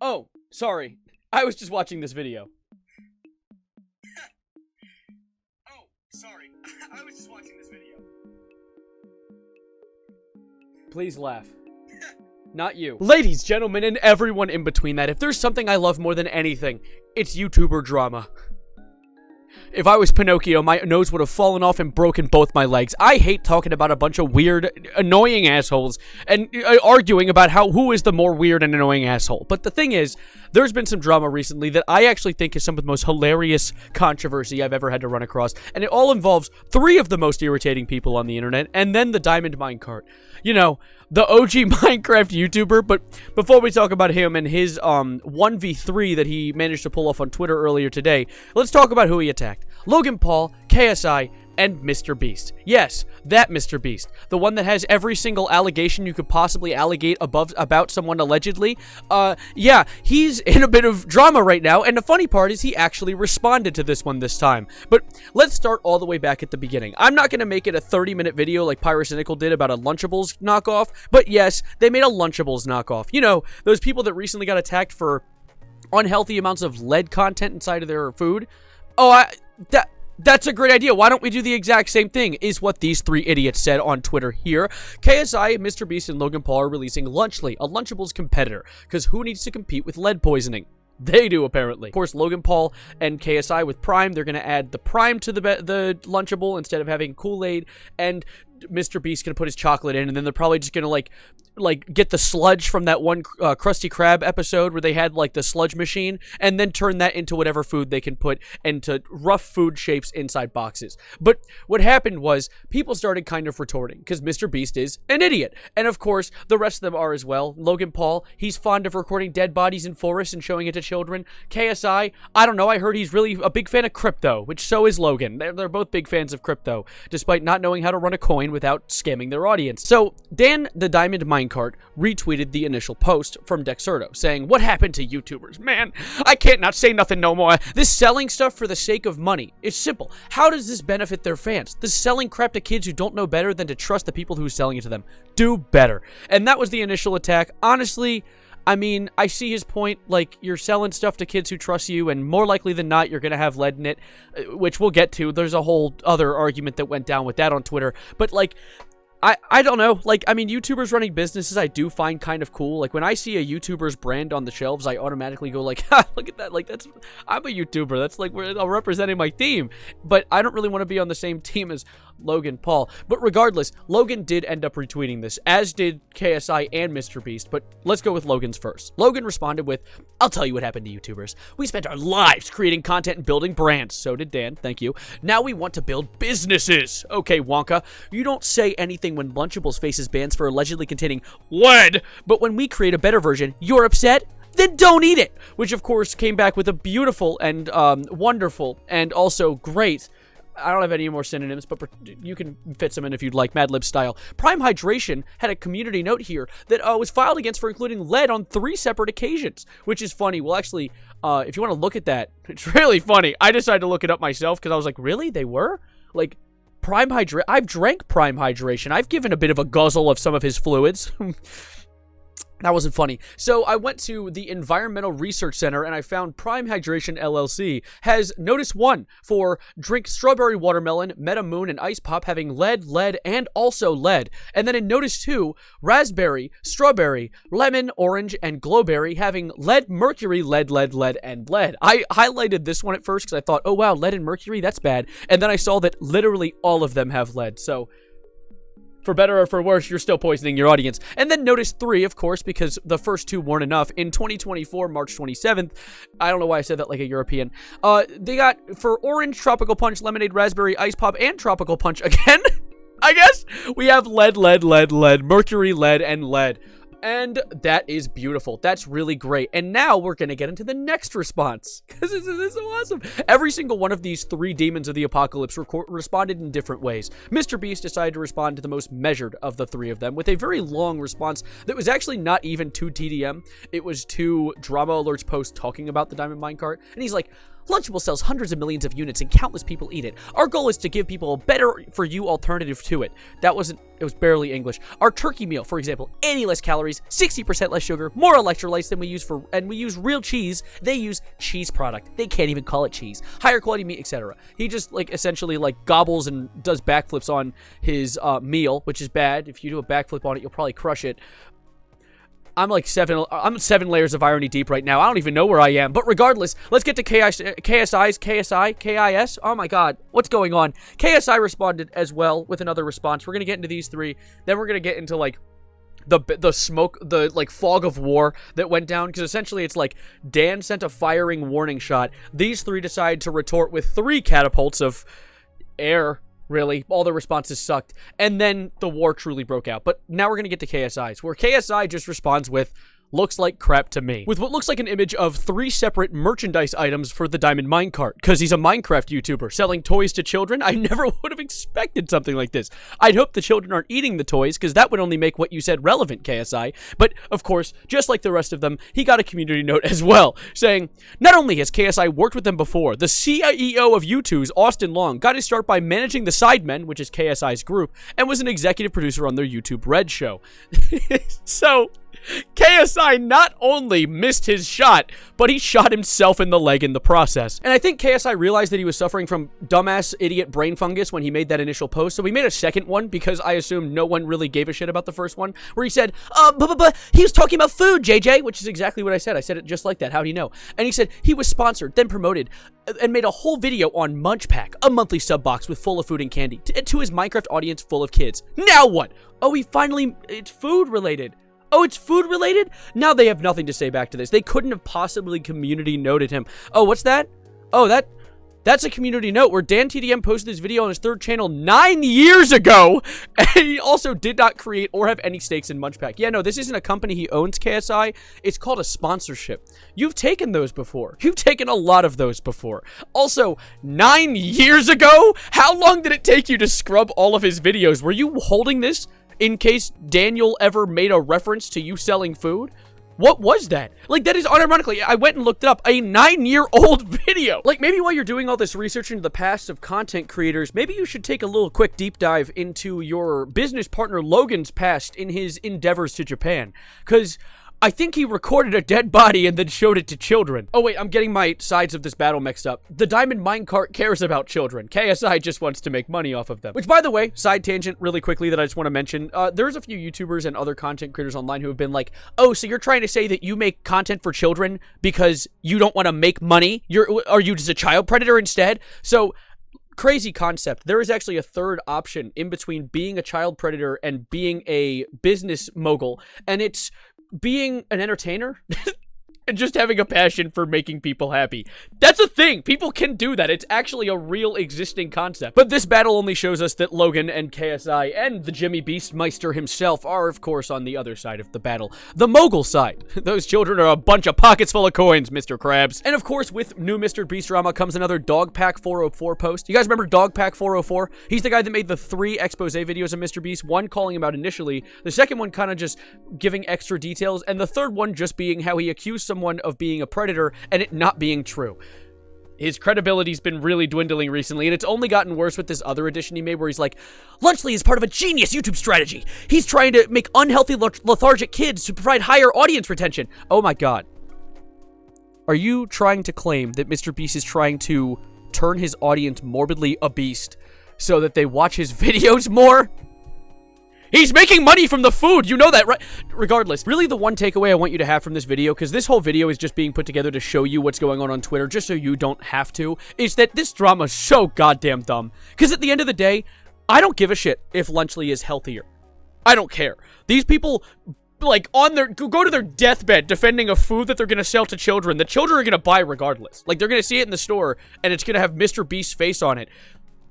Oh, sorry. I was just watching this video. Oh, sorry. I was just watching this video. Please laugh. Not you. Ladies, gentlemen, and everyone in between that, if there's something I love more than anything, it's YouTuber drama. If I was Pinocchio, my nose would have fallen off and broken both my legs. I hate talking about a bunch of weird, annoying assholes and arguing about who is the more weird and annoying asshole. But the thing is, there's been some drama recently that I actually think is some of the most hilarious controversy I've ever had to run across. And it all involves 3 of the most irritating people on the internet, and then the diamond minecart. You know, the OG Minecraft YouTuber. But before we talk about him and his 1v3 that he managed to pull off on Twitter earlier today, let's talk about who he attacked. Logan Paul, KSI, and MrBeast. Yes, that MrBeast. The one that has every single allegation you could possibly allegate about someone allegedly. Yeah, he's in a bit of drama right now, and the funny part is he actually responded to this one this time. But let's start all the way back at the beginning. I'm not going to make it a 30-minute video like Pyrocynical did about a Lunchables knockoff, but yes, they made a Lunchables knockoff. You know, those people that recently got attacked for unhealthy amounts of lead content inside of their food. Oh, that's a great idea. Why don't we do the exact same thing, is what these 3 idiots said on Twitter here. KSI, MrBeast, and Logan Paul are releasing Lunchly, a Lunchables competitor, because who needs to compete with lead poisoning? They do, apparently. Of course, Logan Paul and KSI with Prime, they're going to add the Prime to the Lunchable instead of having Kool-Aid, and MrBeast going to put his chocolate in, and then they're probably just going to, like get the sludge from that one Krusty Krab episode where they had, like, the sludge machine, and then turn that into whatever food they can put into rough food shapes inside boxes. But what happened was, people started kind of retorting, because MrBeast is an idiot. And, of course, the rest of them are as well. Logan Paul, he's fond of recording dead bodies in forests and showing it to children. KSI, I don't know, I heard he's really a big fan of crypto, which so is Logan. They're both big fans of crypto, despite not knowing how to run a coin without scamming their audience. So, Dan the Diamond Minecart retweeted the initial post from Dexerto, saying, "What happened to YouTubers? Man, I can't not say nothing no more. This selling stuff for the sake of money. It's simple. How does this benefit their fans? This selling crap to kids who don't know better than to trust the people who are selling it to them. Do better." And that was the initial attack. Honestly, I mean, I see his point. Like, you're selling stuff to kids who trust you, and more likely than not, you're going to have lead in it, which we'll get to. There's a whole other argument that went down with that on Twitter. But, like, I don't know. Like, I mean, YouTubers running businesses I do find kind of cool. Like, when I see a YouTuber's brand on the shelves, I automatically go like, ha, look at that. Like, I'm a YouTuber. That's like, I'm representing my team. But I don't really want to be on the same team as Logan Paul. But regardless, Logan did end up retweeting this, as did KSI and MrBeast. But let's go with Logan's first. Logan responded with, "I'll tell you what happened to YouTubers. We spent our lives creating content and building brands." So did Dan. Thank you. "Now we want to build businesses." Okay, Wonka, you don't say anything when Lunchables faces bans for allegedly containing lead, but when we create a better version, you're upset? Then don't eat it. Which, of course, came back with a beautiful and wonderful and also great, I don't have any more synonyms, but you can fit some in if you'd like, Mad Lib style. Prime Hydration had a community note here that was filed against for including lead on 3 separate occasions, which is funny. Well, actually, if you want to look at that, it's really funny. I decided to look it up myself because I was like, really? They were? Like, I've drank Prime Hydration. I've given a bit of a guzzle of some of his fluids. That wasn't funny. So I went to the Environmental Research Center and I found Prime Hydration LLC has Notice 1 for drink strawberry watermelon, Meta Moon, and Ice Pop having lead, and also lead. And then in Notice 2, raspberry, strawberry, lemon, orange, and glowberry having lead, mercury, lead, and lead. I highlighted this one at first because I thought, oh wow, lead and mercury, that's bad. And then I saw that literally all of them have lead. So for better or for worse, you're still poisoning your audience. And then Notice 3, of course, because the first 2 weren't enough. In 2024, March 27th, I don't know why I said that like a European, they got, for orange, tropical punch, lemonade, raspberry, ice pop, and tropical punch again, I guess, we have lead, mercury, lead, and lead. And that is beautiful. That's really great. And now we're going to get into the next response, because this is so awesome. Every single one of these 3 demons of the apocalypse responded in different ways. MrBeast decided to respond to the most measured of the 3 of them with a very long response that was actually not even to TDM. It was to Drama Alert's post talking about the Diamond Minecart. And he's like, Lunchables sells hundreds of millions of units and countless people eat it. Our goal is to give people a better-for-you alternative to it. It was barely English. Our turkey meal, for example, 80 less calories, 60% less sugar, more electrolytes than we use and we use real cheese. They use cheese product. They can't even call it cheese. Higher quality meat, etc. He just, like, essentially, like, gobbles and does backflips on his meal, which is bad. If you do a backflip on it, you'll probably crush it. I'm 7 layers of irony deep right now. I don't even know where I am. But regardless, let's get to KIS. Oh my god, what's going on? KSI responded as well with another response. We're gonna get into these three. Then we're gonna get into, like, the smoke, the, like, fog of war that went down, because essentially it's like Dan sent a firing warning shot. These three decide to retort with 3 catapults of air. Really, all the responses sucked, and then the war truly broke out. But now we're gonna get to KSI's, where KSI just responds with, looks like crap to me, with what looks like an image of 3 separate merchandise items for the Diamond Minecart, because he's a Minecraft YouTuber selling toys to children. I never would have expected something like this. I'd hope the children aren't eating the toys, because that would only make what you said relevant, KSI. But, of course, just like the rest of them, he got a community note as well, saying, not only has KSI worked with them before, the CEO of U2's, Austin Long, got his start by managing the Sidemen, which is KSI's group, and was an executive producer on their YouTube Red show. So KSI not only missed his shot, but he shot himself in the leg in the process. And I think KSI realized that he was suffering from dumbass idiot brain fungus when he made that initial post, so he made a second one, because I assume no one really gave a shit about the first one, where he said, he was talking about food, JJ, which is exactly what I said. I said it just like that. How do you know? And he said he was sponsored, then promoted, and made a whole video on Munch Pack, a monthly sub box with full of food and candy, to his Minecraft audience full of kids. Now what? Oh, it's food related. Oh, it's food related? Now they have nothing to say back to this. They couldn't have possibly community noted him. Oh, what's that? Oh, that's a community note where Dan TDM posted this video on his 3rd channel 9 years ago, and he also did not create or have any stakes in Munchpack. Yeah, no, this isn't a company he owns, KSI. It's called a sponsorship. You've taken those before. You've taken a lot of those before. Also, 9 years ago? How long did it take you to scrub all of his videos? Were you holding this in case Daniel ever made a reference to you selling food? What was that? Like, that is unironically, I went and looked it up, a 9-year-old video. Like, maybe while you're doing all this research into the past of content creators, maybe you should take a little quick deep dive into your business partner Logan's past in his endeavors to Japan. Because I think he recorded a dead body and then showed it to children. Oh wait, I'm getting my sides of this battle mixed up. The Diamond Minecart cares about children. KSI just wants to make money off of them. Which, by the way, side tangent really quickly that I just want to mention, there's a few YouTubers and other content creators online who have been like, oh, so you're trying to say that you make content for children because you don't want to make money? Are you just a child predator instead? So, crazy concept. There is actually a third option in between being a child predator and being a business mogul, and it's being an entertainer and just having a passion for making people happy. That's a thing. People can do that. It's actually a real existing concept. But this battle only shows us that Logan and KSI and the Jimmy Beastmeister himself are, of course, on the other side of the battle. The mogul side. Those children are a bunch of pockets full of coins, Mr. Krabs. And of course, with new MrBeast drama comes another Dogpack 404 post. You guys remember Dogpack 404? He's the guy that made the 3 expose videos of MrBeast. One calling him out initially, the second one kind of just giving extra details, and the third one just being how he accused someone of being a predator and it not being true. His credibility's been really dwindling recently, and it's only gotten worse with this other edition he made where he's like, Lunchley is part of a genius YouTube strategy. He's trying to make unhealthy, lethargic kids to provide higher audience retention. Oh my god. Are you trying to claim that MrBeast is trying to turn his audience morbidly obese so that they watch his videos more? He's making money from the food, you know that, right? Regardless, really the one takeaway I want you to have from this video, because this whole video is just being put together to show you what's going on Twitter, just so you don't have to, is that this drama is so goddamn dumb. Because at the end of the day, I don't give a shit if Lunchley is healthier. I don't care. These people, like, go to their deathbed defending a food that they're gonna sell to children. The children are gonna buy regardless. Like, they're gonna see it in the store, and it's gonna have MrBeast's face on it.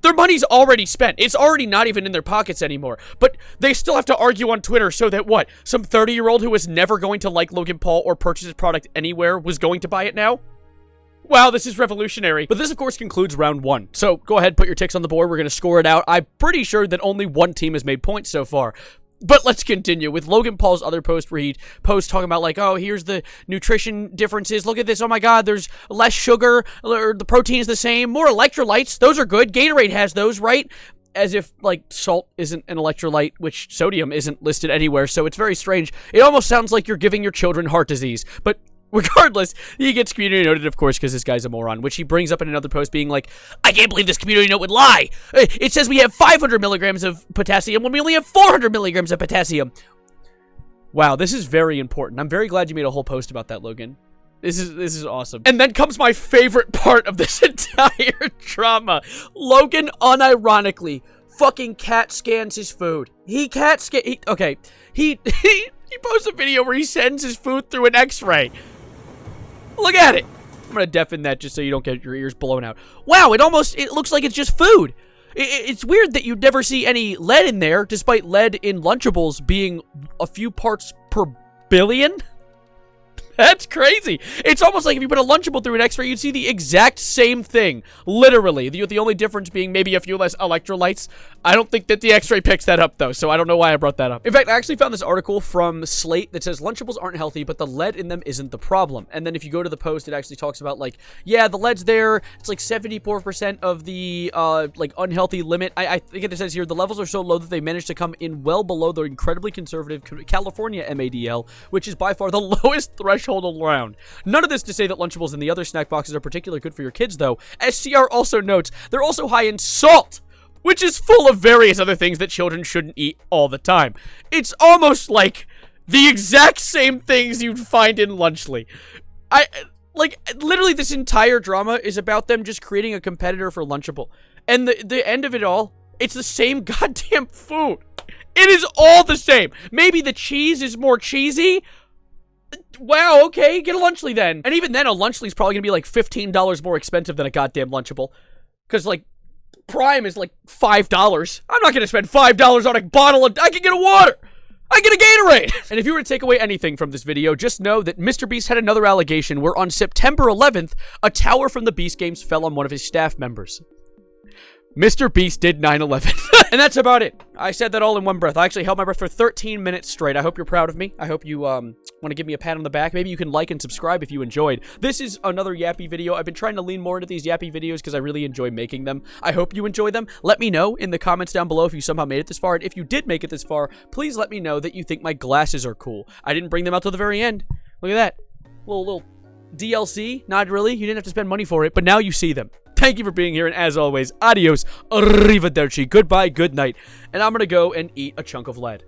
Their money's already spent. It's already not even in their pockets anymore. But they still have to argue on Twitter so that, what, some 30-year-old who was never going to like Logan Paul or purchase his product anywhere was going to buy it now? Wow, this is revolutionary. But this, of course, concludes round 1. So go ahead, put your ticks on the board. We're going to score it out. I'm pretty sure that only one team has made points so far. But let's continue with Logan Paul's other post where he posts talking about like, oh, here's the nutrition differences. Look at this. Oh my God, there's less sugar. Or the protein is the same. More electrolytes. Those are good. Gatorade has those, right? As if like salt isn't an electrolyte, which sodium isn't listed anywhere. So it's very strange. It almost sounds like you're giving your children heart disease. But regardless, he gets community noted, of course, because this guy's a moron, which he brings up in another post being like, I can't believe this community note would lie. It says we have 500 milligrams of potassium when we only have 400 milligrams of potassium. Wow, this is very important. I'm very glad you made a whole post about that, Logan. This is awesome. And then comes my favorite part of this entire drama. Logan unironically fucking CAT scans his food. He posts a video where he sends his food through an X-ray. Look at it. I'm gonna deafen that just so you don't get your ears blown out. Wow, it looks like it's just food. It's weird that you'd never see any lead in there, despite lead in Lunchables being a few parts per billion. That's crazy. It's almost like if you put a Lunchable through an X-ray, you'd see the exact same thing. Literally. The only difference being maybe a few less electrolytes. I don't think that the X-ray picks that up, though, so I don't know why I brought that up. In fact, I actually found this article from Slate that says Lunchables aren't healthy, but the lead in them isn't the problem. And then if you go to the post, it actually talks about, like, yeah, the lead's there. It's like 74% of the, like, unhealthy limit. I think it says here, the levels are so low that they managed to come in well below the incredibly conservative California MADL, which is by far the lowest threshold around. None of this to say that Lunchables and the other snack boxes are particularly good for your kids, though. As CR also notes, they're also high in salt, which is full of various other things that children shouldn't eat all the time. It's almost like the exact same things you'd find in Lunchly. Literally this entire drama is about them just creating a competitor for Lunchable. And the end of it all, it's the same goddamn food. It is all the same. Maybe the cheese is more cheesy. Wow, okay, get a Lunchly then. And even then, a Lunchly's probably gonna be like $15 more expensive than a goddamn Lunchable. Because, like, Prime is like $5. I'm not gonna spend $5 on a bottle of... I can get a water! I get a Gatorade! And if you were to take away anything from this video, just know that MrBeast had another allegation where on September 11th, a tower from the Beast Games fell on one of his staff members. MrBeast did 9/11. And that's about it. I said that all in one breath. I actually held my breath for 13 minutes straight. I hope you're proud of me. I hope you want to give me a pat on the back. Maybe you can like and subscribe if you enjoyed. This is another yappy video. I've been trying to lean more into these yappy videos because I really enjoy making them. I hope you enjoy them. Let me know in the comments down below if you somehow made it this far. And if you did make it this far, please let me know that you think my glasses are cool. I didn't bring them out till the very end. Look at that. Little DLC. Not really. You didn't have to spend money for it, but now you see them. Thank you for being here, and as always, adios, arrivederci, goodbye, good night, and I'm gonna go and eat a chunk of lead.